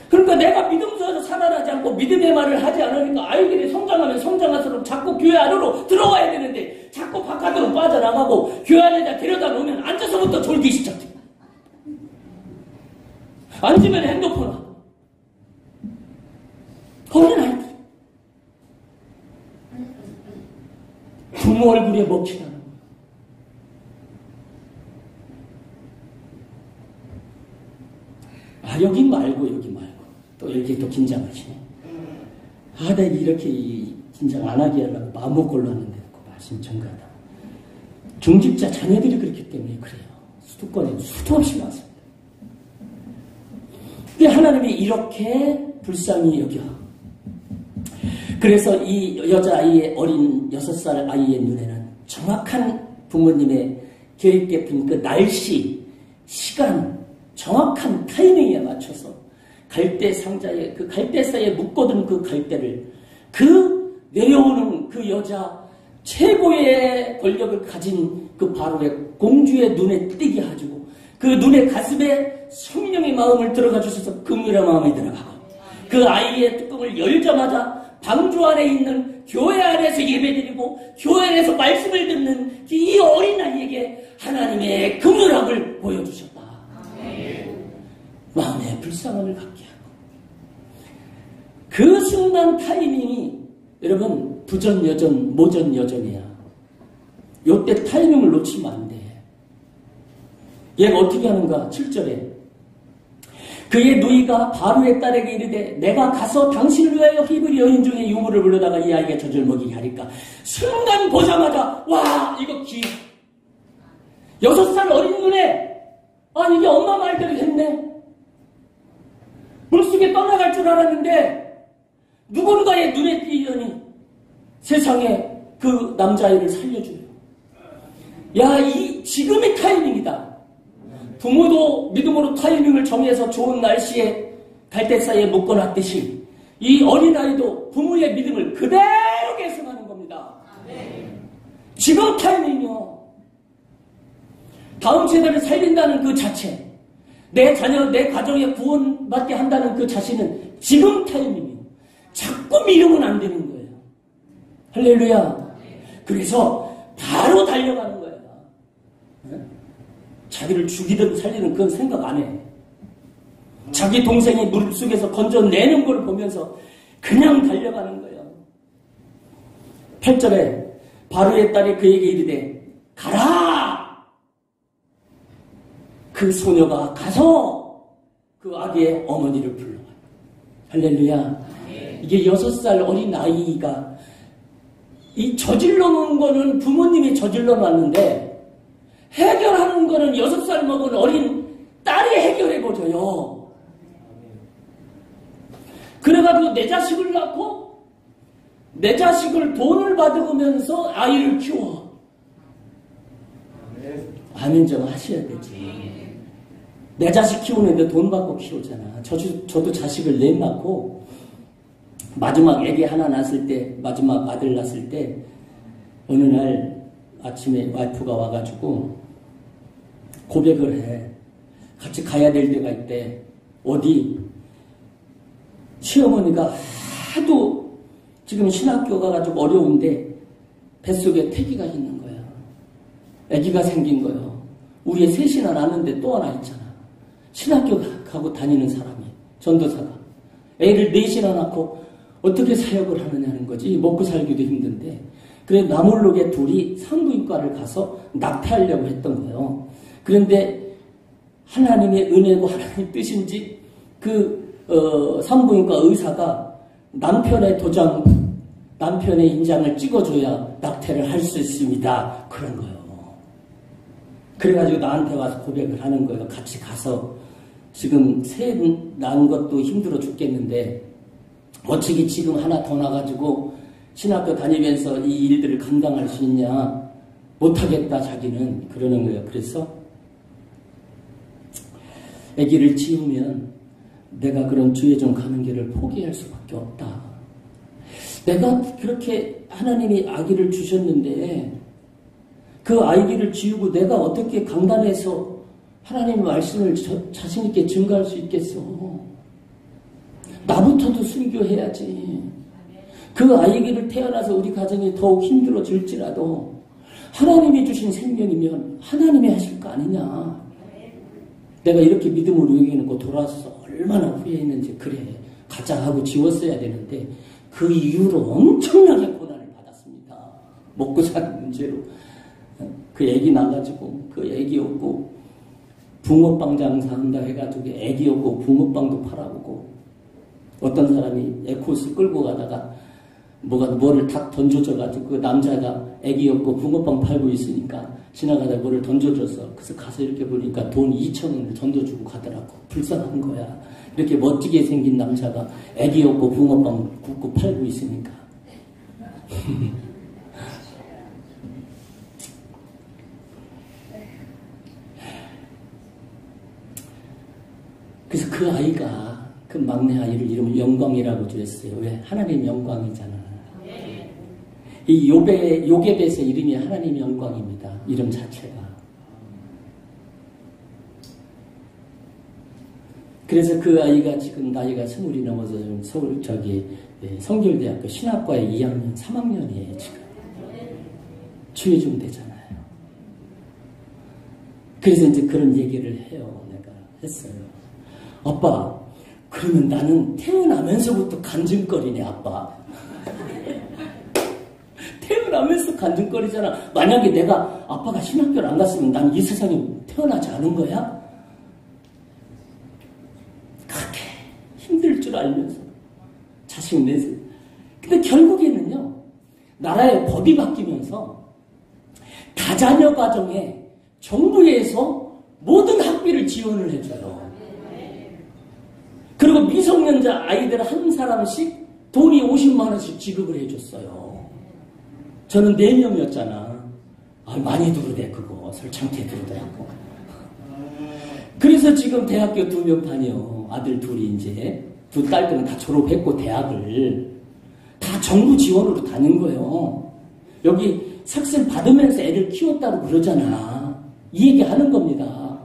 그러니까 내가 믿음에서 살아나지 않고 믿음의 말을 하지 않으니까 아이들이 성장하면 성장할수록 자꾸 교회 안으로 들어와야 되는데 자꾸 바깥으로 빠져나가고 교회 안에다 데려다 놓으면 앉아서부터 졸기 시작해. 앉으면 핸드폰 하고. 어린 아이들. 부모 얼굴에 먹히다는 거예요. 아, 여기 말고 여기 말고. 또 이렇게 또 긴장하시네. 아, 내가 이렇게 긴장 안 하게 하려고 마음먹고 올랐는데 그 말씀 전가하다. 중직자 자녀들이 그렇기 때문에 그래요. 수도권에 수도 없이 왔습니다. 근데 하나님이 이렇게 불쌍히 여겨. 그래서 이 여자아이의 어린 6살 아이의 눈에는 정확한 부모님의 계획 깊은 그 날씨, 시간, 정확한 타이밍에 맞춰서 갈대 상자에 그 갈대사에 묶어둔 그 갈대를 그 내려오는 그 여자 최고의 권력을 가진 그 바로의 공주의 눈에 띄게 해주고 그 눈에 가슴에 성령의 마음을 들어가 주셔서 긍휼의 마음이 들어가고 그 아이의 뚜껑을 열자마자 방주 안에 있는 교회 안에서 예배드리고 교회 안에서 말씀을 듣는 이 어린아이에게 하나님의 긍휼함을 보여주셨다. 마음에 불쌍함을 갖게 하고 그 순간 타이밍이 여러분 부전여전 모전여전이야. 요때 타이밍을 놓치면 안 돼. 얘가 어떻게 하는가? 7절에 그의 누이가 바로의 딸에게 이르되 내가 가서 당신을 위하여 히브리 여인 중에 유물을 불러다가 이 아이가 젖을 먹이게 하리까. 순간 보자마자 와 이거 6살 어린 눈에 아 이게 엄마 말대로 했네. 물속에 떠나갈 줄 알았는데 누군가의 눈에 띄더니 세상에 그 남자아이를 살려줘요. 야, 지금이 타이밍이다. 부모도 믿음으로 타이밍을 정해서 좋은 날씨에 갈대사이에 묶어놨듯이 이 어린아이도 부모의 믿음을 그대로 계승하는 겁니다. 지금 타이밍이요. 다음 세대를 살린다는 그 자체, 내 자녀, 내 가정에 구원받게 한다는 그 자신은 지금 타이밍이에요. 자꾸 미루면 안 되는 거예요. 할렐루야. 그래서 바로 달려가는 거예요. 자기를 죽이든 살리든 그건 생각 안 해. 자기 동생이 물속에서 건져내는 걸 보면서 그냥 달려가는 거예요. 8절에 바로의 딸이 그에게 이르되 가라! 그 소녀가 가서 그 아기의 어머니를 불러와요. 할렐루야. 이게 6살 어린 아이가 이 저질러 놓은 거는 부모님이 저질러 놨는데 해결하는 거는 6살 먹은 어린 딸이 해결해보줘요. 그래가지고 내 자식을 낳고 내 자식을 돈을 받으면서 아이를 키워. 아멘 좀 하셔야 되지. 내 자식 키우는데 돈 받고 키우잖아. 저도 자식을 넷 낳고 마지막 애기 하나 낳았을 때, 마지막 아들 낳았을 때 어느 날 아침에 와이프가 와가지고 고백을 해. 같이 가야 될 데가 있대. 어디? 시어머니가 하도 지금 신학교 가가지고 어려운데 뱃속에 태기가 있는 거야. 아기가 생긴 거예요. 우리 셋이나 낳았는데 또 하나 있잖아. 신학교 가고 다니는 사람이, 전도사가. 애를 넷이나 낳고 어떻게 사역을 하느냐는 거지. 먹고 살기도 힘든데. 그래 나몰록에 둘이 산부인과를 가서 낙태하려고 했던 거예요. 그런데 하나님의 은혜고 하나님의 뜻인지 산부인과 의사가 남편의 인장을 찍어줘야 낙태를 할 수 있습니다. 그런 거예요. 그래가지고 나한테 와서 고백을 하는 거예요. 같이 가서 지금 새 낳은 것도 힘들어 죽겠는데 어떻게 지금 하나 더 나가지고 신학교 다니면서 이 일들을 감당할 수 있냐. 못하겠다 자기는 그러는 거예요. 그래서 아기를 지우면 내가 그런 주의종 가는 길을 포기할 수밖에 없다. 내가 그렇게 하나님이 아기를 주셨는데 그 아기를 지우고 내가 어떻게 강단에서 하나님의 말씀을 자신 있게 증거할 수 있겠어. 나부터도 순교해야지. 그 아기를 태어나서 우리 가정이 더욱 힘들어질지라도 하나님이 주신 생명이면 하나님이 하실 거 아니냐. 내가 이렇게 믿음으로 여기놓고 돌아와서 얼마나 후회했는지. 그래 가자 하고 지웠어야 되는데 그 이후로 엄청나게 고난을 받았습니다. 먹고 사는 문제로. 그 애기 나가지고 그 애기 없고 붕어빵 장사한다 해가지고 애기 없고 붕어빵도 팔아보고 어떤 사람이 에코스 끌고 가다가 뭐를 탁 던져줘가지고 그 남자가 애기 없고 붕어빵 팔고 있으니까 지나가다 뭐를 던져줘서 그래서 가서 이렇게 보니까 돈 2,000원을 던져주고 가더라고. 불쌍한 거야. 이렇게 멋지게 생긴 남자가 애기 없고 붕어빵 굽고 팔고 있으니까. 그래서 그 아이가 그 막내 아이를 이름을 영광이라고 지었어요. 왜? 하나님 영광이잖아. 이 요게벳의 이름이 하나님 영광입니다. 이름 자체가. 그래서 그 아이가 지금 나이가 20이 넘어서 서울 성결대학교 신학과에 2학년, 3학년이에요 지금. 주의종 되잖아요. 그래서 이제 그런 얘기를 해요. 내가 했어요. 아빠, 그러면 나는 태어나면서부터 간증거리네, 아빠. 태어나면서 간증거리잖아. 만약에 내가 아빠가 신학교를 안 갔으면 난 이 세상에 태어나지 않은 거야? 그렇게 힘들 줄 알면서 자식 내세. 근데 결국에는요, 나라의 법이 바뀌면서 다자녀 가정에 정부에서 모든 학비를 지원을 해줘요. 그리고 미성년자 아이들 한 사람씩 돈이 50만 원씩 지급을 해줬어요. 저는 4명이었잖아. 많이 들어대 그거. 설창태 들어대고. 그래서 지금 대학교 2명 다녀. 아들 둘이 이제. 두 딸들은 다 졸업했고 대학을. 다 정부 지원으로 다닌 거예요. 여기 학생 받으면서 애를 키웠다고 그러잖아. 이 얘기 하는 겁니다.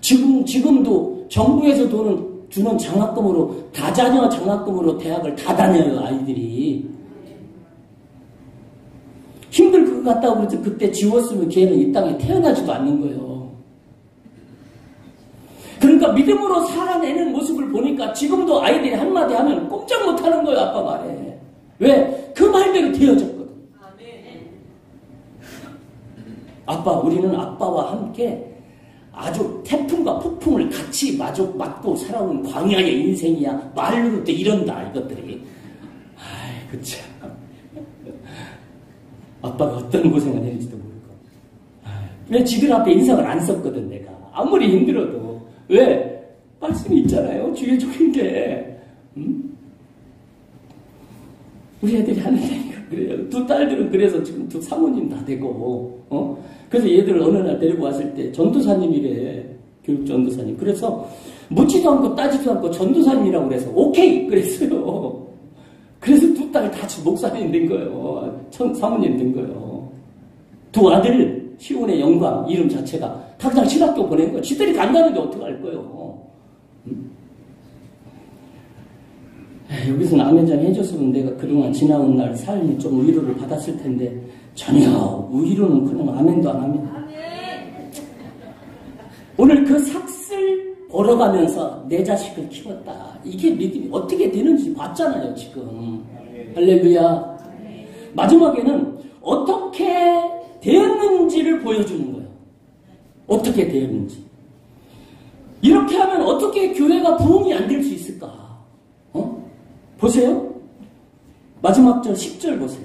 지금도 정부에서 돈을 주는 장학금으로, 다자녀 장학금으로 대학을 다 다녀요, 아이들이. 힘들 것 같다고 그래서 그때 지웠으면 걔는 이 땅에 태어나지도 않는 거예요. 그러니까 믿음으로 살아내는 모습을 보니까 지금도 아이들이 한마디 하면 꼼짝 못 하는 거예요, 아빠 말에. 왜? 그 말대로 되어졌거든. 아빠, 우리는 아빠와 함께 아주 태풍과 폭풍을 같이 맞고 살아온 광야의 인생이야. 말로도 또 이런다, 이것들이. 아이고, 참. 아빠가 어떤 고생을 했는지도 모르고. 왜 지들 앞에 인상을 안 썼거든, 내가. 아무리 힘들어도. 왜? 말씀이 있잖아요. 주의 종인데. 우리 애들이 하는 얘기가 그래요. 두 딸들은 그래서 지금 두 사모님 다 되고, 그래서 얘들을 어느 날 데리고 왔을 때 전도사님이래. 교육 전도사님. 그래서 묻지도 않고 따지도 않고 전도사님이라고 그래서 오케이! 그랬어요. 그래서 두 딸 다 목사님 된 거예요. 사모님 된 거예요. 두 아들, 시온의 영광, 이름 자체가 다 그냥 신학교 보낸 거예요. 지들이 간다는데 어떡할 거예요. 여기서는 아멘장 해줬으면 내가 그동안 지나온 날 삶이 좀 위로를 받았을 텐데 전혀 위로는 그냥 아멘도 안 하면. 오늘 그 삭슬 벌어가면서 내 자식을 키웠다. 이게 믿음이 어떻게 되는지 봤잖아요, 지금. 할렐루야. 마지막에는 어떻게 되었는지를 보여주는 거예요. 어떻게 되었는지. 이렇게 하면 어떻게 교회가 부흥이 안 될 수 있을까? 보세요. 마지막 절 10절 보세요.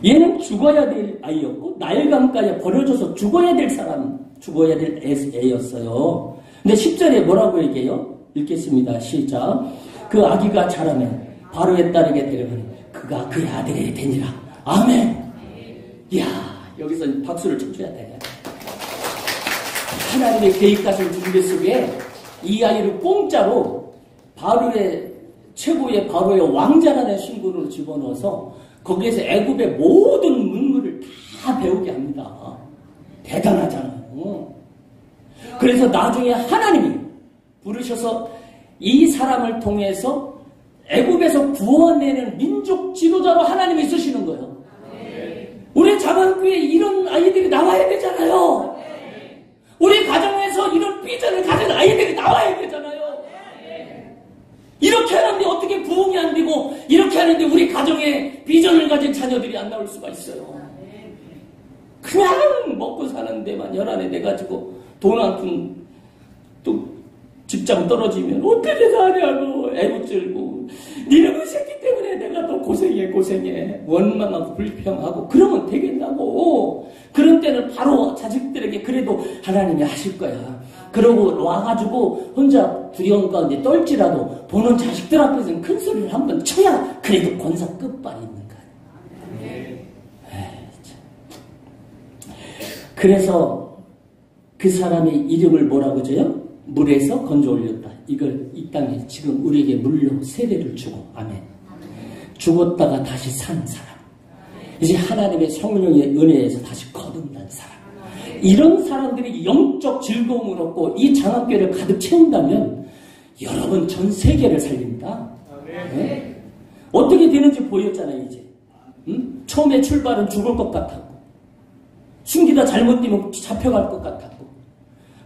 얘는 죽어야 될 아이였고 나일강가에 버려져서 죽어야 될 사람, 죽어야 될 애였어요. 근데 10절에 뭐라고 얘기해요? 읽겠습니다. 시작. 그 아기가 자라면 바로의 딸에게 데려가니 그가 그의 아들이 되니라. 아멘. 이야, 여기서 박수를 쳐줘야 돼. 하나님의 계획하신 준비 속에 이 아이를 공짜로 바로의 최고의 바로의 왕자라는 신분으로 집어넣어서 거기에서 애굽의 모든 문물을 다 배우게 합니다. 대단하잖아요. 그래서 나중에 하나님이 부르셔서 이 사람을 통해서 애굽에서 구원내는 민족 지도자로 하나님이 쓰시는 거예요. 우리 자만교회에 이런 아이들이 나와야 되잖아요. 우리 가정에서 이런 비전을 가진 아이들이 나와야 되잖아요. 이렇게 하는데 어떻게 부흥이 안 되고 이렇게 하는데 우리 가정에 비전을 가진 자녀들이 안 나올 수가 있어요. 그냥 먹고 사는 데만 연한해 돼가지고 돈 한 푼 또 직장 떨어지면 어떻게 사냐고 애구질고 니네 그 새끼 때문에 내가 더 고생해 원망하고 불평하고 그러면 되겠냐고. 그런 때는 바로 자식들에게 그래도 하나님이 하실 거야. 그러고 와가지고 혼자 두려움 가운데 떨지라도 보는 자식들 앞에서는 큰 소리를 한번 쳐야 그래도 권사 끝발이 있는 거야. 그래서 그 사람의 이름을 뭐라고 줘요? 물에서 건져 올렸다. 이걸 이 땅에 지금 우리에게 물로 세례를 주고, 아멘. 죽었다가 다시 산 사람. 이제 하나님의 성령의 은혜에서 다시 거듭난 사람. 이런 사람들이 영적 즐거움을 얻고 이 장학교를 가득 채운다면 여러분 전 세계를 살립니다. 네? 어떻게 되는지 보였잖아요, 이제. 처음에 출발은 죽을 것 같았고, 숨기다 잘못되면 잡혀갈 것 같았고,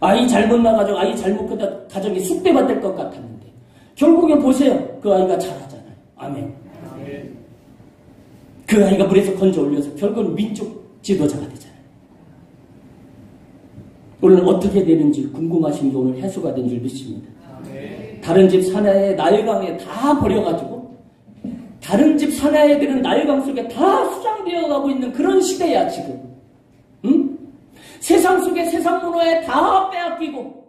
아이 잘못 나가지고 아이 잘못 크다 가정이 쑥대밭 될 것 같았는데 결국에 보세요. 그 아이가 잘하잖아요. 아멘. 그 아이가 물에서 건져 올려서 결국은 민족 지도자가 되잖아요. 오늘 어떻게 되는지 궁금하신 게 오늘 해소가 된 줄 믿습니다. 다른 집 사내에 나일강에 다 버려가지고 다른 집 사내애들은 나일강 속에 다 수장되어 가고 있는 그런 시대야 지금. 응? 세상 속에 세상 문화에 다 빼앗기고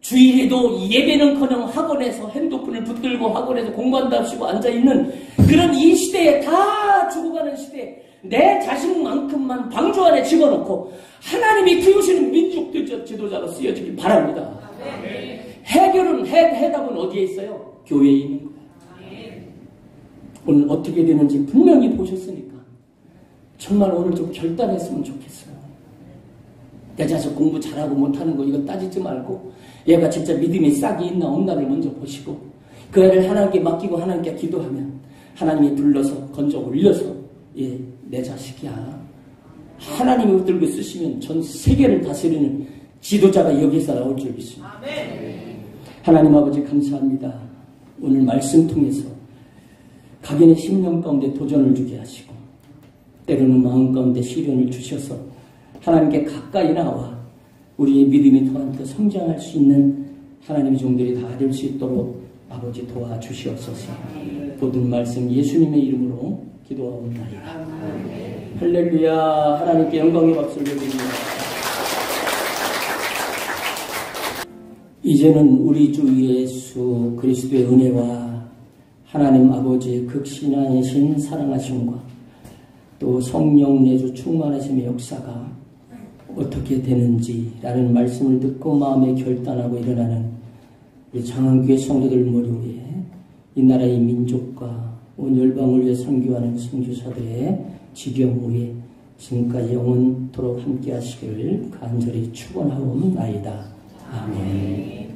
주일에도 예배는커녕 학원에서 핸드폰을 붙들고 학원에서 공부한다 하시고 앉아있는 그런 이 시대에 다 죽어가는 시대에 내 자식만큼만 방주 안에 집어넣고 하나님이 키우시는 민족 지도자로 쓰여지길 바랍니다. 해결은 해답은 어디에 있어요? 교회에 있는 거예요. 오늘 어떻게 되는지 분명히 보셨으니까 정말 오늘 좀 결단했으면 좋겠어요. 내 자식 공부 잘하고 못하는 거 이거 따지지 말고 얘가 진짜 믿음이 싹이 있나 없나를 먼저 보시고 그 애를 하나님께 맡기고 하나님께 기도하면 하나님이 불러서 건져 올려서 내 자식이야. 하나님이 붙들고 쓰시면 전 세계를 다스리는 지도자가 여기서 나올 줄 믿습니다. 하나님 아버지 감사합니다. 오늘 말씀 통해서 각인의 심령 가운데 도전을 주게 하시고 때로는 마음 가운데 시련을 주셔서 하나님께 가까이 나와 우리의 믿음이 더 성장할 수 있는 하나님의 종들이 다 될 수 있도록 아버지 도와주시옵소서. 모든 말씀 예수님의 이름으로 기도하옵나이다. 할렐루야. 하나님께 영광의 박수를 드립니다. 이제는 우리 주 예수 그리스도의 은혜와 하나님 아버지의 극신하신 사랑하심과 또 성령 내주 충만하심의 역사가 어떻게 되는지라는 말씀을 듣고 마음에 결단하고 일어나는 우리 장안교회 성도들 머리 위에 이 나라의 민족과 온 열방을 위해 선교하는 선교사들의 지경 위에 지금까지 영원토록 함께 하시기를 간절히 축원하옵나이다. 아멘.